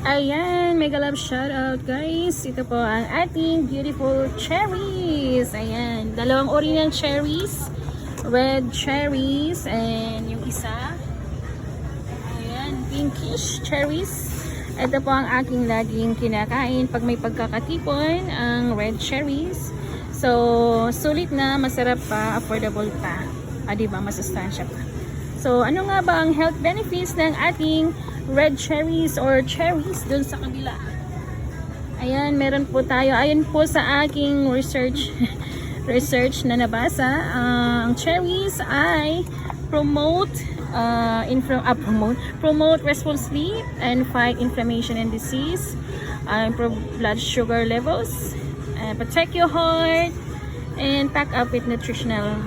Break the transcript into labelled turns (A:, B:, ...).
A: Ayan, mega love shoutout guys. Ito po ang ating beautiful cherries. Ayan, dalawang uri ng cherries. Red cherries and yung isa, ayan, pinkish cherries. Ito po ang aking laging kinakain pag may pagkakatipon, ang red cherries. So, sulit na, masarap pa, affordable pa. Diba? Masustansya pa. So, ano nga ba ang health benefits ng ating red cherries or cherries dun sa kabila? Ayan, meron po tayo. Ayon po sa aking research na nabasa, ang cherries ay promote restful sleep and fight inflammation and disease, improve blood sugar levels, protect your heart, and pack up with nutritional